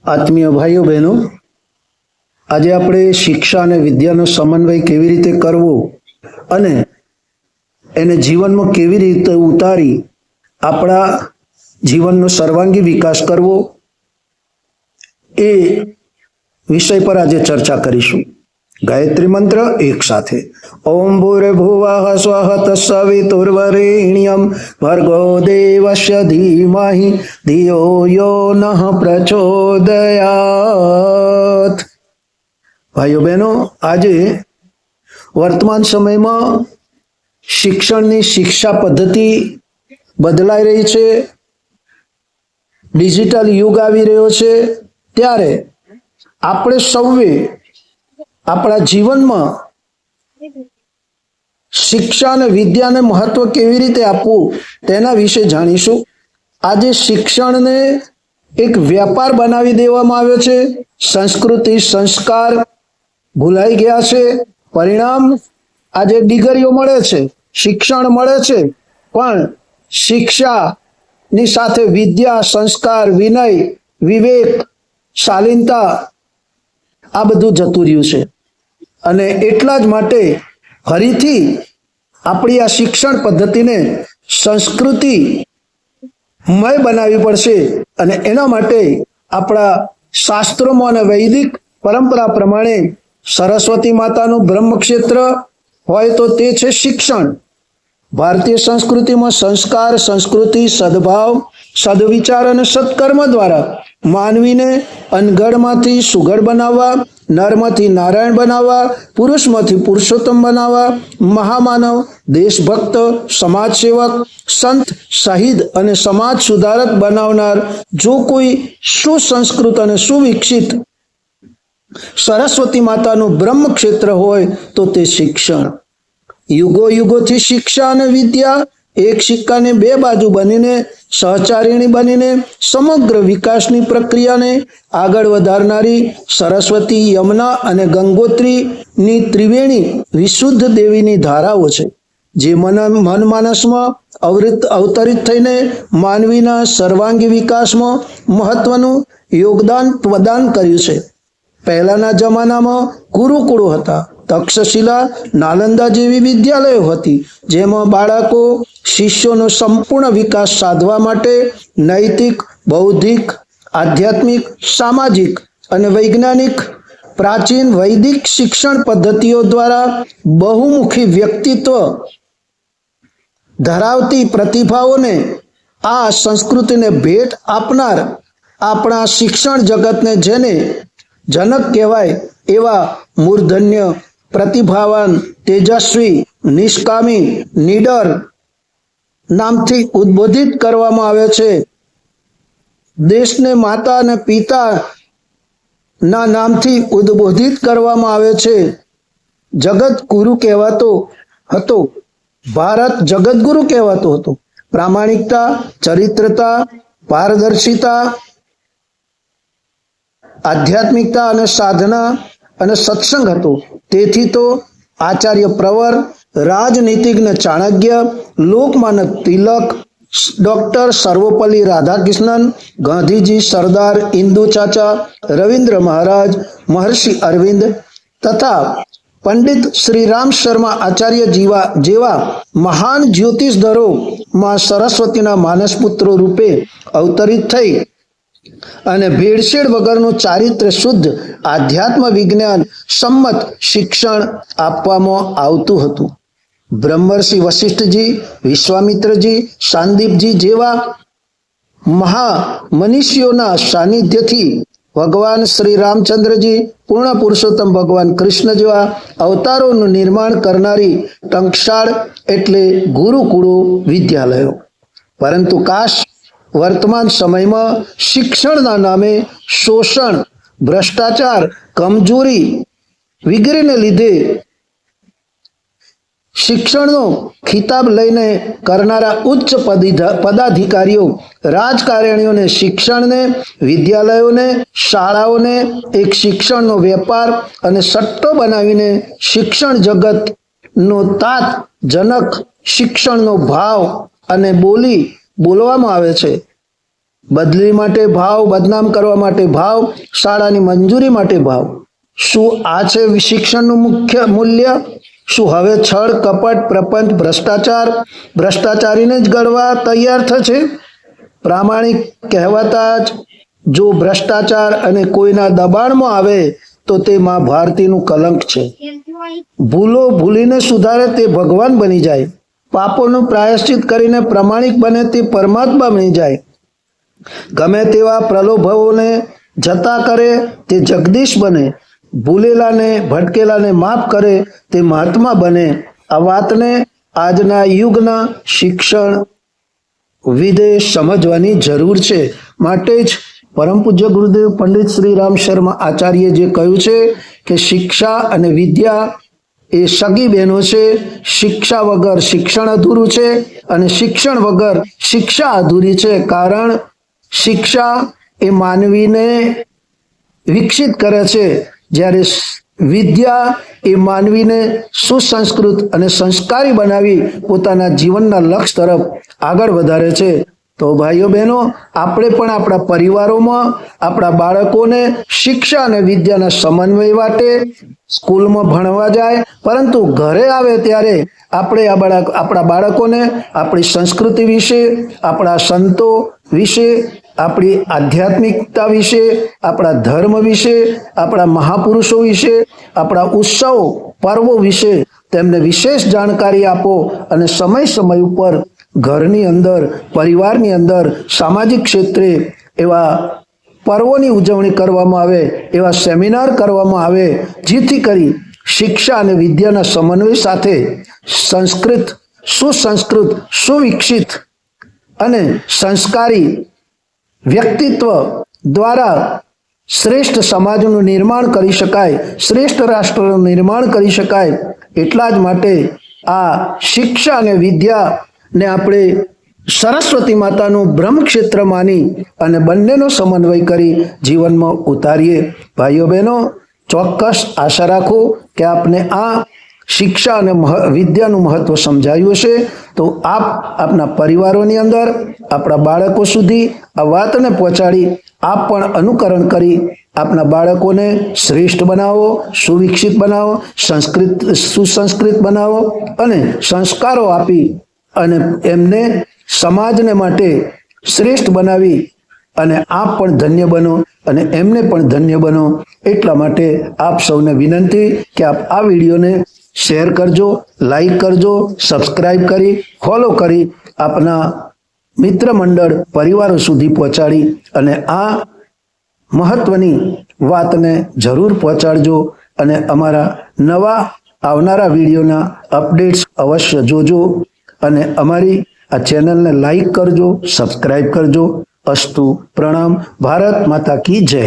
આત્મીય ભાઈઓ બહેનો, આજે આપણે શિક્ષા અને વિદ્યાનો સમન્વય કેવી રીતે કરવો અને એને જીવનમાં કેવી રીતે ઉતારી આપણા જીવનનો સર્વાંગી વિકાસ કરવો એ વિષય પર આજે ચર્ચા કરીશું. ગાયત્રી મંત્ર એક સાથે. ઓમ ભૂર્ભુવઃ સ્વઃ તત્સવિતુર્વરેણ્યં ભર્ગો દેવસ્ય ધીમહિ ધિયો યો નઃ પ્રચોદયાત. ભાઈઓ બહેનો, આજે વર્તમાન સમયમાં શિક્ષણની શિક્ષા પદ્ધતિ બદલાઈ રહી છે, ડિજિટલ યુગ આવી રહ્યો છે, ત્યારે આપણે સૌએ આપણા જીવનમાં શિક્ષા અને વિદ્યાને મહત્વ કેવી રીતે આપવું તેના વિશે જાણીશું. આજે શિક્ષણને એક વ્યાપાર બનાવી દેવામાં આવ્યો છે. સંસ્કૃતિ સંસ્કાર ભૂલાઈ ગયા છે. પરિણામ આજે ડિગ્રીઓ મળે છે, શિક્ષણ મળે છે, પણ શિક્ષાની સાથે વિદ્યા, સંસ્કાર, વિનય, વિવેક, શાલીનતા આ બધું જતું રહ્યું છે. અને એટલા જ માટે ફરીથી આપણી આ શિક્ષણ પદ્ધતિને સંસ્કૃતિમય બનાવવી પડશે. અને એના માટે આપણા શાસ્ત્રોમાં અને વૈદિક પરંપરા પ્રમાણે સરસ્વતી માતાનું બ્રહ્મક્ષેત્ર હોય તો તે છે શિક્ષણ. ભારતીય સંસ્કૃતિમાં સંસ્કાર, સંસ્કૃતિ, સદભાવ, સદવિચાર અને સત્કર્મ દ્વારા માનવીને અનગઢમાંથી સુઘડ બનાવવા, નરમાંથી નારાયણ બનાવવા, પુરુષમાંથી પુરુષોત્તમ બનાવવા, મહામાનવ, દેશભક્ત, સમાજસેવક, સંત, શહીદ અને સમાજ સુધારક બનાવનાર જો કોઈ સુસંસ્કૃત અને સુવિકસિત સરસ્વતી માતાનું બ્રહ્મક્ષેત્ર હોય તો તે શિક્ષણ. યુગો યુગોથી શિક્ષા અને વિદ્યા એક સિક્કાની બે બાજુ બનીને, સહચારિણી બનીને સમગ્ર વિકાસની પ્રક્રિયાને આગળ વધારનારી સરસ્વતી, યમુના અને ગંગોત્રીની ત્રિવેણી વિશુદ્ધ દેવીની ધારાઓ છે, જે મનમાનસમાં અવતરિત થઈને માનવીના સર્વાંગી વિકાસમાં મહત્વનું યોગદાન પ્રદાન કર્યું છે. પહેલાના જમાનામાં ગુરુકુળો હતા, તક્ષશિલા, નાલંદા જેવી વિદ્યાલયો હતી, જેમાં બાળકો શિષ્યોનો સંપૂર્ણ વિકાસ સાધવા માટે નૈતિક, બૌદ્ધિક, આધ્યાત્મિક, સામાજિક અને વૈજ્ઞાનિક પ્રાચીન વૈદિક શિક્ષણ પદ્ધતિઓ દ્વારા બહુમુખી વ્યક્તિત્વ ધરાવતી પ્રતિભાઓને આ સંસ્કૃતિને ભેટ આપનાર આપણા શિક્ષણ જગતને જેને જનક કહેવાય એવા મૂર્ધન્ય, પ્રતિભાવાન, તેજસ્વી, નિષ્કામી, નીડર નામથી ઉદ્બોધિત કરવામાં આવે છે. દેશને માતા અને પિતા ના નામથી ઉદ્બોધિત કરવામાં આવે છે. જગત ગુરુ કહેવાતો હતો, ભારત જગતગુરુ કહેવાતો હતો. પ્રામાણિકતા, ચરિત્રતા, પારદર્શિતા, આધ્યાત્મિકતા અને સાધના અને સત્સંગ હતો. તેથી તો આચાર્ય પ્રવર, રાજનીતિજ્ઞ ચાણક્ય, લોકમાનક તિલક, ડોક્ટર સર્વપલ્લી રાધાકૃષ્ણન, ગાંધીજી, સરદાર ઇન્દુ ચાચા, રવિન્દ્ર મહારાજ, મહર્ષિ અરવિંદ તથા પંડિત શ્રી રામ શર્મા આચાર્ય જેવા મહાન જ્યોતિષધરો માં સરસ્વતીના માનસપુત્રો રૂપે અવતરિત થઈ અને ભેળસેળ વગરનું ચારિત્ર શુદ્ધ આધ્યાત્મ વિજ્ઞાન સંમત શિક્ષણ આપવામાં આવતું હતું. બ્રહ્મર્ષિ વશિષ્ઠજી, વિશ્વામિત્રજી, શાંદીપજી જેવા મહામનીષીઓના સાનિધ્યથી ભગવાન શ્રી રામચંદ્રજી, પૂર્ણ પુરુષોત્તમ ભગવાન કૃષ્ણ જેવા અવતારોનું નિર્માણ કરનારી ટંકશાળ એટલે ગુરુકુળો, વિદ્યાલયો. પરંતુ કાશ વર્તમાન સમયમાં શિક્ષણના નામે શોષણ, ભ્રષ્ટાચાર, કમજોરી વગેરેને લીધે શિક્ષણનો ખિતાબ લઈને કરનારા ઉચ્ચ પદાધિકારીઓ, રાજકારણીઓને શિક્ષણને, વિદ્યાલયોને, શાળાઓને એક શિક્ષણનો વેપાર અને સટ્ટો બનાવીને શિક્ષણ જગતનો તાત જનક શિક્ષણનો ભાવ અને બોલી બોલવામાં આવે છે. બદલી માટે ભાવ, બદનામ કરવા માટે ભાવ, શાળાની મંજૂરી માટે ભાવ. શું આ છે શિક્ષણનું મુખ્ય મૂલ્ય? શું હવે છળ, કપટ, પ્રપંચ, ભ્રષ્ટાચારીને જ ગળવા તૈયાર થશે? પ્રામાણિક કહેવાતા જ જો ભ્રષ્ટાચાર અને કોઈના દબાણમાં આવે તો તે માં ભારતીનું કલંક છે. ભૂલો ભૂલીને સુધારે તે ભગવાન બની જાય. પાપોનું પ્રાયશ્ચિત કરીને પ્રમાણિક બને તે પરમાત્મા બની જાય. ગમે તેવા પ્રલોભનોને જતા કરે તે જગદીશ બને. ભૂલેલાને, ભટકેલાને માફ કરે તે મહાત્મા બને. આ વાતને આજના યુગના શિક્ષણ વિદે સમજવાની જરૂર છે. માટે જ પરમ પૂજ્ય ગુરુદેવ પંડિત શ્રી રામ શર્મા આચાર્ય જે કહ્યું છે કે શિક્ષા અને વિદ્યા એ સગી બહેનો છે. શિક્ષા વગર શિક્ષણ અધૂરું છે અને શિક્ષણ વગર શિક્ષા અધૂરી છે. કારણ શિક્ષા એ માનવીને વિકસિત કરે છે, જ્યારે વિદ્યા એ માનવીને સુસંસ્કૃત અને સંસ્કારી બનાવી પોતાના જીવનના લક્ષ્ય તરફ આગળ વધારે છે. તો ભાઈઓ બહેનો, આપણે પણ આપણા પરિવારોમાં આપણા બાળકોને શિક્ષા અને વિદ્યાના સમન્વય માટે સ્કૂલમાં ભણવા જાય, પરંતુ ઘરે આવે ત્યારે આપણે આપણા બાળકોને આપણી સંસ્કૃતિ વિશે, આપણા સંતો વિશે, આપણી આધ્યાત્મિકતા વિશે, આપણા ધર્મ વિશે, આપણા મહાપુરુષો વિશે, આપણા ઉત્સવો પર્વો વિશે તેમને વિશેષ જાણકારી આપો અને સમય સમય ઉપર ઘરની અંદર, પરિવારની અંદર, સામાજિક ક્ષેત્રે એવા પર્વોની ઉજવણી કરવામાં આવે, એવા સેમિનાર કરવામાં આવે, જેથી કરી શિક્ષા અને વિદ્યાના સમન્વય સાથે સંસ્કૃત, સુસંસ્કૃત, સુવિકસિત અને સંસ્કારી વ્યક્તિત્વ દ્વારા શ્રેષ્ઠ સમાજનું નિર્માણ કરી શકાય, શ્રેષ્ઠ રાષ્ટ્રનું નિર્માણ કરી શકાય. એટલા જ માટે આ શિક્ષા અને વિદ્યાને આપણે સરસ્વતી માતાનું બ્રહ્મક્ષેત્ર માની અને બંનેનો સમન્વય કરી જીવનમાં ઉતારીએ. ભાઈઓ બહેનો, ચોક્કસ આશા રાખું કે આપને આ શિક્ષા અને વિદ્યાનું મહત્વ સમજાયું હશે. તો આપ આપના પરિવારોની અંદર, આપણા બાળકો સુધી આ વાતને પહોંચાડી આપ પણ અનુકરણ કરી આપના બાળકોને શ્રેષ્ઠ બનાવો, સુવિકસિત બનાવો, સુસંસ્કૃત બનાવો અને સંસ્કારો આપી અને એમને સમાજને માટે શ્રેષ્ઠ બનાવી અને આપ પણ ધન્ય બનો અને એમને પણ ધન્ય બનો. એટલા માટે આપ સૌને વિનંતી કે આપ આ વિડીયોને શેર કરજો, લાઈક કરજો, સબસ્ક્રાઈબ કરી, ફોલો કરી આપના મિત્ર મંડળ, પરિવારો સુધી પહોંચાડી અને આ મહત્વની વાતને જરૂર પહોંચાડજો અને અમારા નવા આવનારા વિડીયોના અપડેટ્સ અવશ્ય જોજો અને અમારી આ ચેનલને લાઈક કરજો, સબસ્ક્રાઈબ કરજો. અસ્તુ. પ્રણામ. ભારત માતા કી જય.